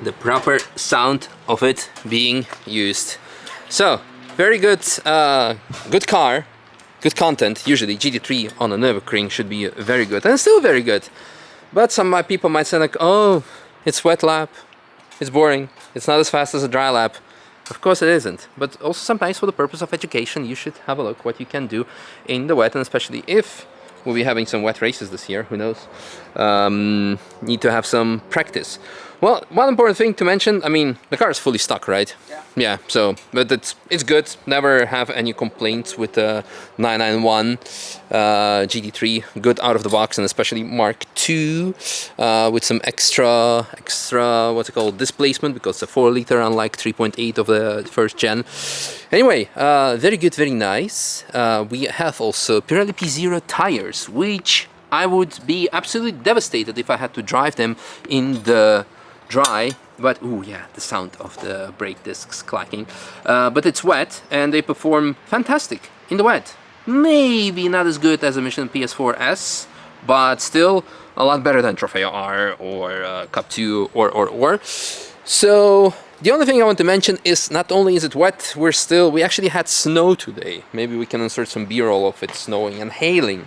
the proper sound of it being used. So very good, good car, good content. Usually GT3 on a Nürburgring should be very good, and still very good. But some people might say like, oh, it's wet lap, it's boring, it's not as fast as a dry lap. Of course it isn't, but also sometimes for the purpose of education you should have a look what you can do in the wet, and especially if we'll be having some wet races this year, who knows, need to have some practice. Well, one important thing to mention, I mean, the car is fully stock, right? Yeah, so, but it's good, never have any complaints with the 991 GT3, good out of the box, and especially Mark II with some extra, what's it called, displacement, because it's a 4-liter unlike 3.8 of the first gen. Anyway, very good, very nice. We have also Pirelli P0 tires, which I would be absolutely devastated if I had to drive them in the dry, but ooh yeah, the sound of the brake discs clacking, but it's wet and they perform fantastic in the wet. Maybe not as good as a Michelin PS4S, but still a lot better than Trofeo R or Cup 2 or. So the only thing I want to mention is not only is it wet, we actually had snow today. Maybe we can insert some b-roll of it snowing and hailing.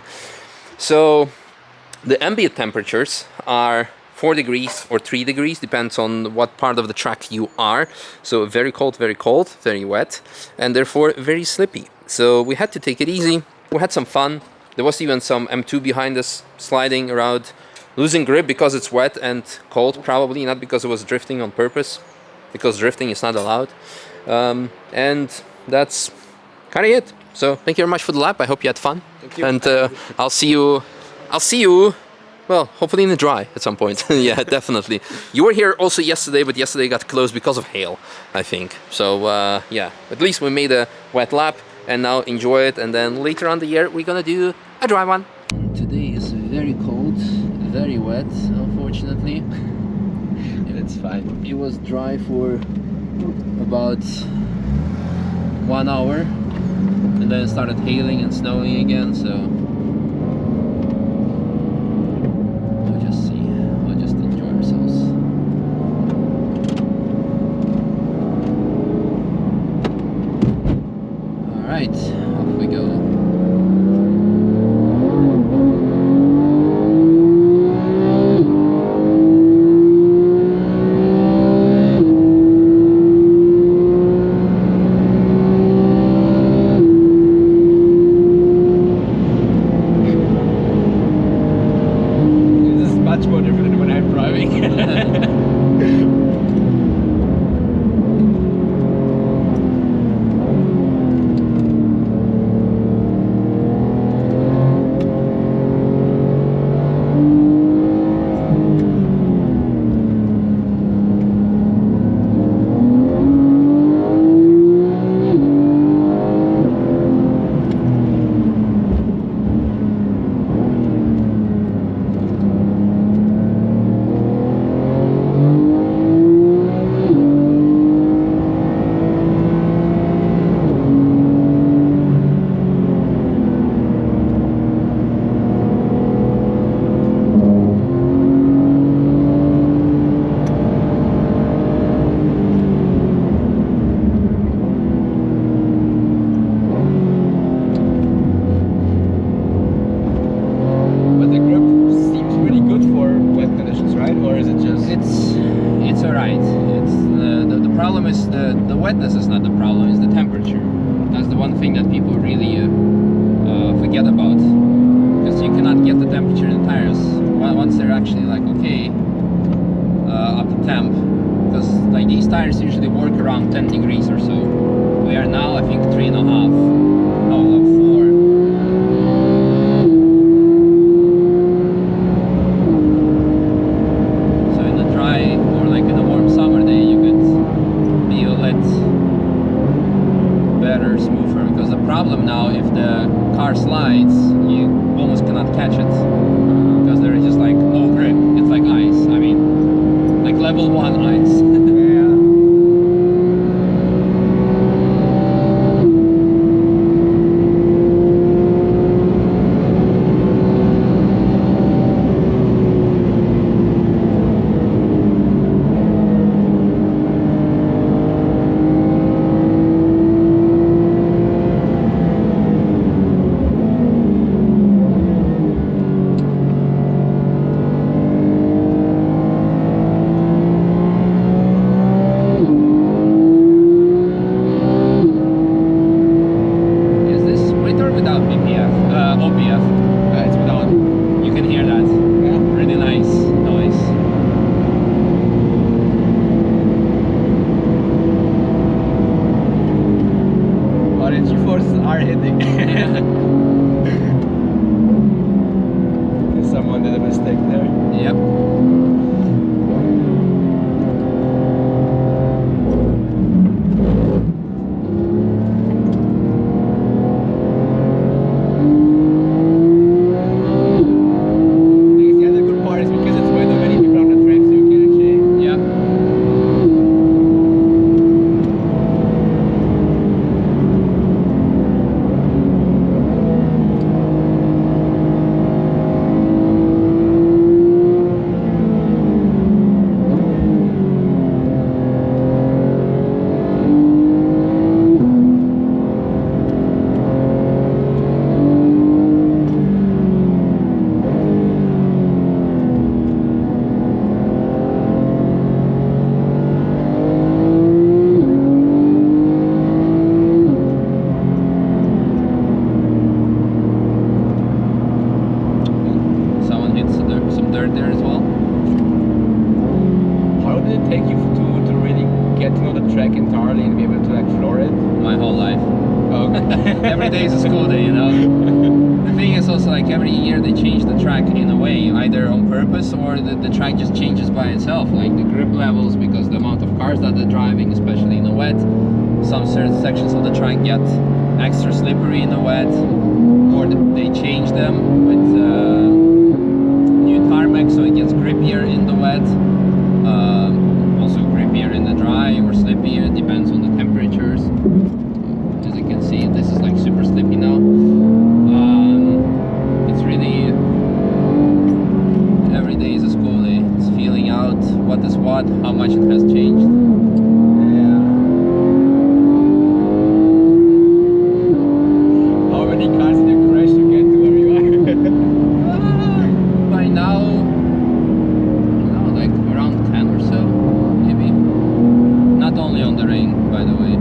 So the ambient temperatures are 4 degrees or 3 degrees, depends on what part of the track you are. So very cold, very wet, and therefore very slippy. So we had to take it easy. We had some fun. There was even some M2 behind us sliding around, losing grip because it's wet and cold, probably not because it was drifting on purpose, because drifting is not allowed. And that's kind of it. So thank you very much for the lap. I hope you had fun. Thank you. And I'll see you. Well, hopefully in the dry at some point. Yeah, definitely. You were here also yesterday, but yesterday got closed because of hail, I think. So yeah, at least we made a wet lap and now enjoy it. And then later on the year, we're gonna do a dry one. Today is very cold, very wet, unfortunately. And it's fine. It was dry for about 1 hour and then it started hailing and snowing again, so off we go. This is much more different than when I'm driving. The wetness is not the problem, it's the temperature. That's the one thing that people really forget about, because you cannot get the temperature in the tires once they're actually like okay up to temp, because like these tires usually work around 10 degrees or so. We are now I think 3.5, no 4. Problem now, if the car slides, you almost cannot catch it because there is just like no grip. It's like ice. I mean, like level 1 ice. as well. How did it take you to really get to know the track entirely and be able to like floor it? My whole life. Okay. Every day is a school day, you know. The thing is also like every year they change the track in a way, either on purpose or the track just changes by itself. Like the grip levels, because the amount of cars that they're driving, especially in the wet. Some certain sections of the track get extra slippery in the wet, or they change them with new tarmac, so it gets grippier in the wet. Also grippier in the dry or slippier, it depends on the temperatures. As you can see, this is like super slippy now. It's really, every day is a school day. It's feeling out what is what, how much it has changed. Yeah. How many cars did you crash to get to where you are? By now, I don't know, like around 10 or so, maybe. Not only on the ring, by the way.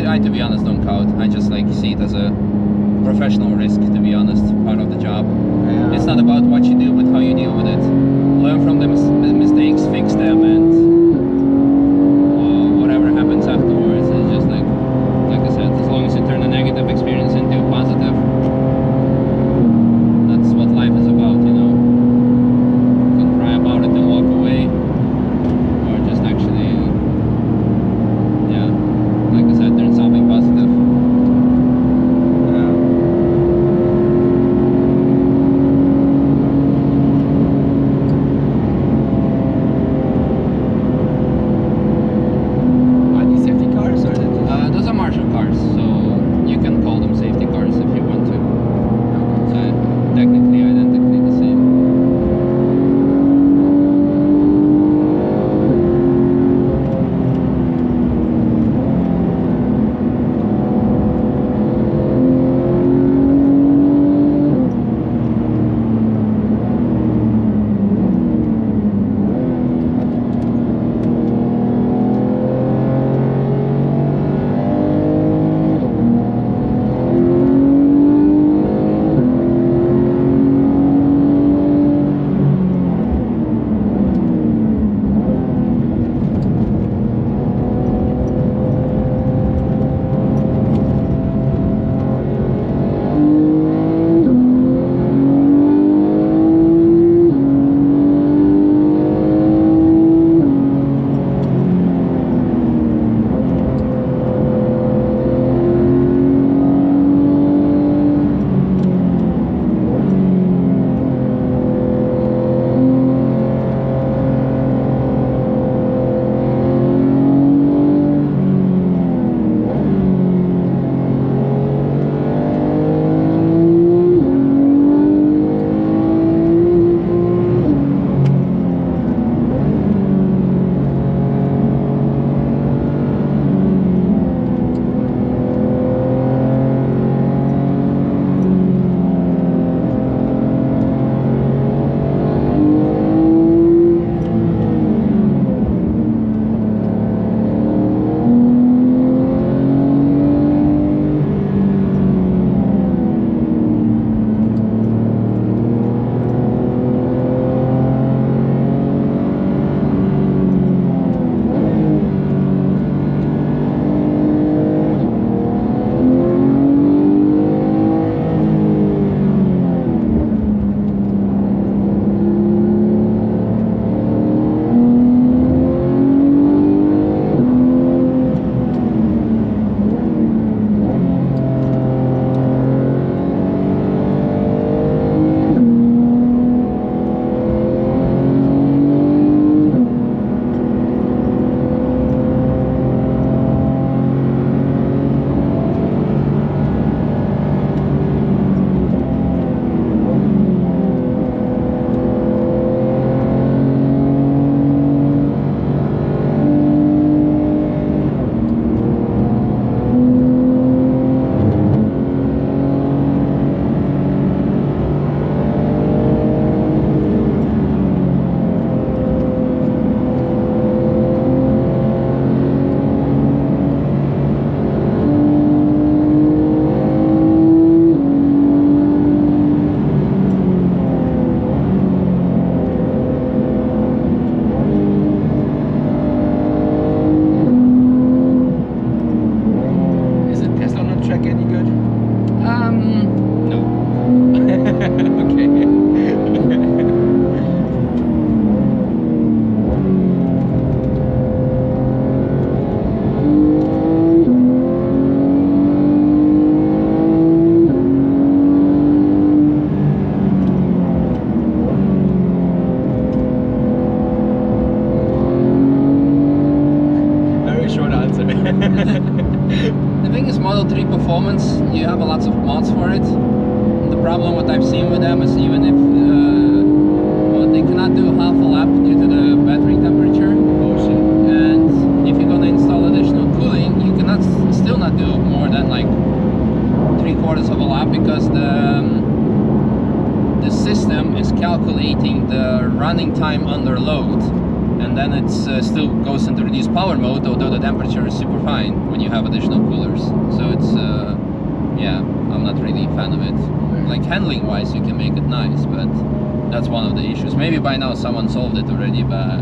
I, to be honest, don't count. I just like see it as a professional risk, to be honest, part of the job. Yeah. It's not about what you do, but how you deal with it. Learn from the mistakes, fix them, and whatever happens afterwards is just like I said, as long as you turn a negative experience into a positive, that's what life is about, you know. You can cry about it and walk away, or just actually, yeah, like I said, turn something positive. performance, you have lots of mods for it. The problem what I've seen with them is even if well, they cannot do half a lap due to the battery temperature. Oh shit. And if you're gonna install additional cooling, you cannot still not do more than like 3/4 of a lap, because the system is calculating the running time under load, and then it still goes into reduced power mode, although the temperature is super fine when you have additional coolers. So it's yeah, I'm not really a fan of it. Like handling wise, you can make it nice, but that's one of the issues. Maybe by now someone solved it already, but